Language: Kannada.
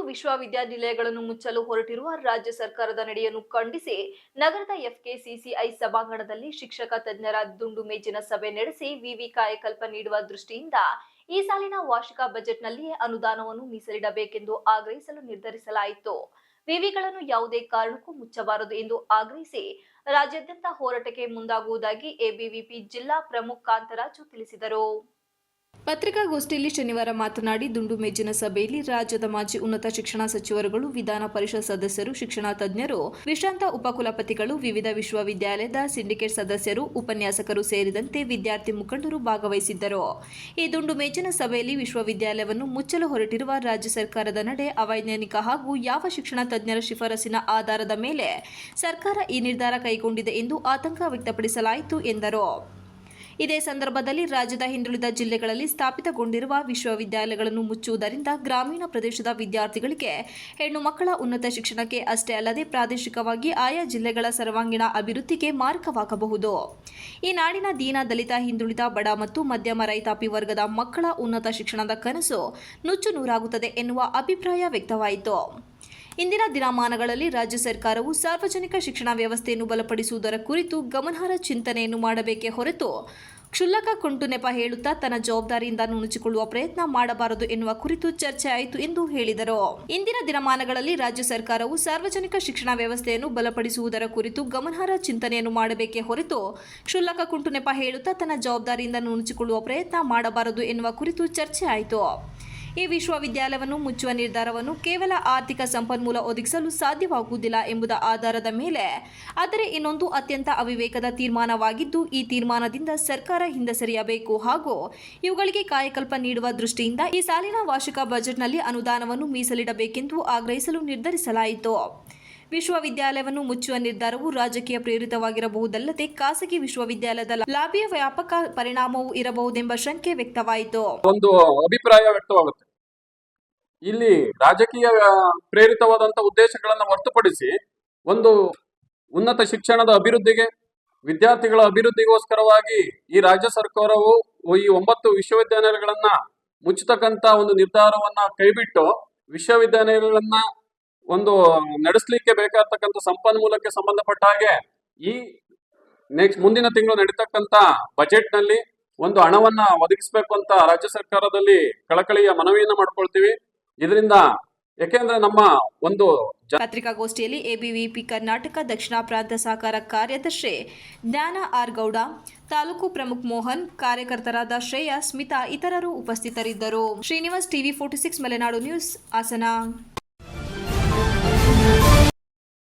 ವಿಶ್ವವಿದ್ಯಾನಿಲಯಗಳನ್ನು ಮುಚ್ಚಲು ಹೊರಟಿರುವ ರಾಜ್ಯ ಸರ್ಕಾರದ ನಡೆಯನ್ನು ಖಂಡಿಸಿ ನಗರದ ಎಫ್ಕೆಸಿಸಿಐ ಸಭಾಂಗಣದಲ್ಲಿ ಶಿಕ್ಷಕ ತಜ್ಞರ ದುಂಡು ಮೇಜಿನ ಸಭೆ ನಡೆಸಿ ವಿವಿ ಕಾಯಕಲ್ಪ ನೀಡುವ ದೃಷ್ಟಿಯಿಂದ ಈ ಸಾಲಿನ ವಾರ್ಷಿಕ ಬಜೆಟ್ನಲ್ಲಿಯೇ ಅನುದಾನವನ್ನು ಮೀಸಲಿಡಬೇಕೆಂದು ಆಗ್ರಹಿಸಲು ನಿರ್ಧರಿಸಲಾಯಿತು. ವಿವಿಗಳನ್ನು ಯಾವುದೇ ಕಾರಣಕ್ಕೂ ಮುಚ್ಚಬಾರದು ಎಂದು ಆಗ್ರಹಿಸಿ ರಾಜ್ಯಾದ್ಯಂತ ಹೋರಾಟಕ್ಕೆ ಮುಂದಾಗುವುದಾಗಿ ಎಬಿವಿಪಿ ಜಿಲ್ಲಾ ಪ್ರಮುಖ ಕಾಂತರಾಜು ತಿಳಿಸಿದರು. ಪತ್ರಿಕಾಗೋಷ್ಠಿಯಲ್ಲಿ ಶನಿವಾರ ಮಾತನಾಡಿ ದುಂಡು ಮೇಜಿನ ಸಭೆಯಲ್ಲಿ ರಾಜ್ಯದ ಮಾಜಿ ಉನ್ನತ ಶಿಕ್ಷಣ ಸಚಿವರುಗಳು, ವಿಧಾನ ಪರಿಷತ್ ಸದಸ್ಯರು, ಶಿಕ್ಷಣ ತಜ್ಞರು, ವಿಶ್ರಾಂತ ಉಪಕುಲಪತಿಗಳು, ವಿವಿಧ ವಿಶ್ವವಿದ್ಯಾಲಯದ ಸಿಂಡಿಕೇಟ್ ಸದಸ್ಯರು, ಉಪನ್ಯಾಸಕರು ಸೇರಿದಂತೆ ವಿದ್ಯಾರ್ಥಿ ಮುಖಂಡರು ಭಾಗವಹಿಸಿದ್ದರು. ಈ ದುಂಡು ಮೇಜಿನ ಸಭೆಯಲ್ಲಿ ವಿಶ್ವವಿದ್ಯಾಲಯವನ್ನು ಮುಚ್ಚಲು ಹೊರಟಿರುವ ರಾಜ್ಯ ಸರ್ಕಾರದ ನಡೆ ಅವೈಜ್ಞಾನಿಕ ಹಾಗೂ ಯಾವ ಶಿಕ್ಷಣ ತಜ್ಞರ ಶಿಫಾರಸಿನ ಆಧಾರದ ಮೇಲೆ ಸರ್ಕಾರ ಈ ನಿರ್ಧಾರ ಕೈಗೊಂಡಿದೆ ಎಂದು ಆತಂಕ ವ್ಯಕ್ತಪಡಿಸಲಾಯಿತು ಎಂದರು. ಇದೇ ಸಂದರ್ಭದಲ್ಲಿ ರಾಜ್ಯದ ಹಿಂದುಳಿದ ಜಿಲ್ಲೆಗಳಲ್ಲಿ ಸ್ಥಾಪಿತಗೊಂಡಿರುವ ವಿಶ್ವವಿದ್ಯಾಲಯಗಳನ್ನು ಮುಚ್ಚುವುದರಿಂದ ಗ್ರಾಮೀಣ ಪ್ರದೇಶದ ವಿದ್ಯಾರ್ಥಿಗಳಿಗೆ, ಹೆಣ್ಣು ಮಕ್ಕಳ ಉನ್ನತ ಶಿಕ್ಷಣಕ್ಕೆ ಅಷ್ಟೇ ಅಲ್ಲದೆ ಪ್ರಾದೇಶಿಕವಾಗಿ ಆಯಾ ಜಿಲ್ಲೆಗಳ ಸರ್ವಾಂಗೀಣ ಅಭಿವೃದ್ಧಿಗೆ ಮಾರಕವಾಗಬಹುದು. ಈ ನಾಡಿನ ದೀನ, ದಲಿತ, ಹಿಂದುಳಿದ, ಬಡ ಮತ್ತು ಮಧ್ಯಮ ರೈತಾಪಿ ವರ್ಗದ ಮಕ್ಕಳ ಉನ್ನತ ಶಿಕ್ಷಣದ ಕನಸು ನುಚ್ಚು ನೂರಾಗುತ್ತದೆ ಎನ್ನುವ ಅಭಿಪ್ರಾಯ ವ್ಯಕ್ತವಾಯಿತು. ಇಂದಿನ ದಿನಮಾನಗಳಲ್ಲಿ ರಾಜ್ಯ ಸರ್ಕಾರವು ಸಾರ್ವಜನಿಕ ಶಿಕ್ಷಣ ವ್ಯವಸ್ಥೆಯನ್ನು ಬಲಪಡಿಸುವುದರ ಕುರಿತು ಗಮನಾರ್ಹ ಚಿಂತನೆಯನ್ನು ಮಾಡಬೇಕೇ ಹೊರತು ಕ್ಷುಲ್ಲಕ ಕುಂಟು ನೆಪ ಹೇಳುತ್ತಾ ತನ್ನ ಜವಾಬ್ದಾರಿಯಿಂದ ನುಣುಚಿಕೊಳ್ಳುವ ಪ್ರಯತ್ನ ಮಾಡಬಾರದು ಎನ್ನುವ ಕುರಿತು ಚರ್ಚೆ ಆಯಿತು ಎಂದು ಹೇಳಿದರು. ಇಂದಿನ ದಿನಮಾನಗಳಲ್ಲಿ ರಾಜ್ಯ ಸರ್ಕಾರವು ಸಾರ್ವಜನಿಕ ಶಿಕ್ಷಣ ವ್ಯವಸ್ಥೆಯನ್ನು ಬಲಪಡಿಸುವುದರ ಕುರಿತು ಗಮನಾರ್ಹ ಚಿಂತನೆಯನ್ನು ಮಾಡಬೇಕೇ ಹೊರತು ಕ್ಷುಲ್ಲಕ ಕುಂಟು ನೆಪ ಹೇಳುತ್ತಾ ತನ್ನ ಜವಾಬ್ದಾರಿಯಿಂದ ನುಣುಚಿಕೊಳ್ಳುವ ಪ್ರಯತ್ನ ಮಾಡಬಾರದು ಎನ್ನುವ ಕುರಿತು ಚರ್ಚೆ ಆಯಿತು. ಈ ವಿಶ್ವವಿದ್ಯಾಲಯವನ್ನು ಮುಚ್ಚುವ ನಿರ್ಧಾರವನ್ನು ಕೇವಲ ಆರ್ಥಿಕ ಸಂಪನ್ಮೂಲ ಒದಗಿಸಲು ಸಾಧ್ಯವಾಗುವುದಿಲ್ಲ ಎಂಬುದರ ಆಧಾರದ ಮೇಲೆ, ಆದರೆ ಇನ್ನೊಂದು ಅತ್ಯಂತ ಅವಿವೇಕದ ತೀರ್ಮಾನವಾಗಿದ್ದು, ಈ ತೀರ್ಮಾನದಿಂದ ಸರ್ಕಾರ ಹಿಂದೆ ಸರಿಯಬೇಕು ಹಾಗೂ ಇವುಗಳಿಗೆ ಕಾಯಕಲ್ಪ ನೀಡುವ ದೃಷ್ಟಿಯಿಂದ ಈ ಸಾಲಿನ ವಾರ್ಷಿಕ ಬಜೆಟ್ನಲ್ಲಿ ಅನುದಾನವನ್ನು ಮೀಸಲಿಡಬೇಕೆಂದು ಆಗ್ರಹಿಸಲು ನಿರ್ಧರಿಸಲಾಯಿತು. ವಿಶ್ವವಿದ್ಯಾಲಯವನ್ನು ಮುಚ್ಚುವ ನಿರ್ಧಾರವು ರಾಜಕೀಯ ಪ್ರೇರಿತವಾಗಿರಬಹುದಲ್ಲದೆ ಖಾಸಗಿ ವಿಶ್ವವಿದ್ಯಾಲಯದ ಲಾಬಿಯ ವ್ಯಾಪಕ ಪರಿಣಾಮವೂ ಇರಬಹುದೆಂಬ ಶಂಕೆ ವ್ಯಕ್ತವಾಯಿತು. ಒಂದು ಅಭಿಪ್ರಾಯ ವ್ಯಕ್ತವಾಗುತ್ತೆ. ಇಲ್ಲಿ ರಾಜಕೀಯ ಪ್ರೇರಿತವಾದಂತಹ ಉದ್ದೇಶಗಳನ್ನು ಹೊರತುಪಡಿಸಿ ಒಂದು ಉನ್ನತ ಶಿಕ್ಷಣದ ಅಭಿವೃದ್ಧಿಗೆ, ವಿದ್ಯಾರ್ಥಿಗಳ ಅಭಿವೃದ್ಧಿಗೋಸ್ಕರವಾಗಿ ಈ ರಾಜ್ಯ ಸರ್ಕಾರವು ಈ 9 ವಿಶ್ವವಿದ್ಯಾನಿಲಯಗಳನ್ನ ಮುಚ್ಚತಕ್ಕಂತ ಒಂದು ನಿರ್ಧಾರವನ್ನ ಕೈಬಿಟ್ಟು ವಿಶ್ವವಿದ್ಯಾನಿಲಯಗಳನ್ನ ಒಂದು ನಡೆಸಲಿಕ್ಕೆ ಬೇಕಾಗ್ತಕ್ಕಂಥ ಸಂಪನ್ಮೂಲಕ್ಕೆ ಸಂಬಂಧಪಟ್ಟ ಹಾಗೆ ಈ ಮುಂದಿನ ತಿಂಗಳು ನಡೀತಕ್ಕಂಥ ಬಜೆಟ್ ನಲ್ಲಿ ಒಂದು ಹಣವನ್ನ ಒದಗಿಸಬೇಕು ಅಂತ ರಾಜ್ಯ ಸರ್ಕಾರದಲ್ಲಿ ಕಳಕಳಿಯ ಮನವಿಯನ್ನ ಮಾಡ್ಕೊಳ್ತೀವಿ. ಇದರಿಂದ ಯಾಕೆಂದ್ರೆ ನಮ್ಮ ಒಂದು ಪತ್ರಿಕಾಗೋಷ್ಠಿಯಲ್ಲಿ ಎಬಿವಿಪಿ ಕರ್ನಾಟಕ ದಕ್ಷಿಣ ಪ್ರಾಂತ ಸಹಕಾರ ಕಾರ್ಯದರ್ಶಿ ಜ್ಞಾನ ಆರ್ ಗೌಡ, ತಾಲೂಕು ಪ್ರಮುಖ ಮೋಹನ್, ಕಾರ್ಯಕರ್ತರಾದ ಶ್ರೇಯಾ, ಸ್ಮಿತಾ ಇತರರು ಉಪಸ್ಥಿತರಿದ್ದರು. Srinivas, TV 46 Malenadu news, Hassan.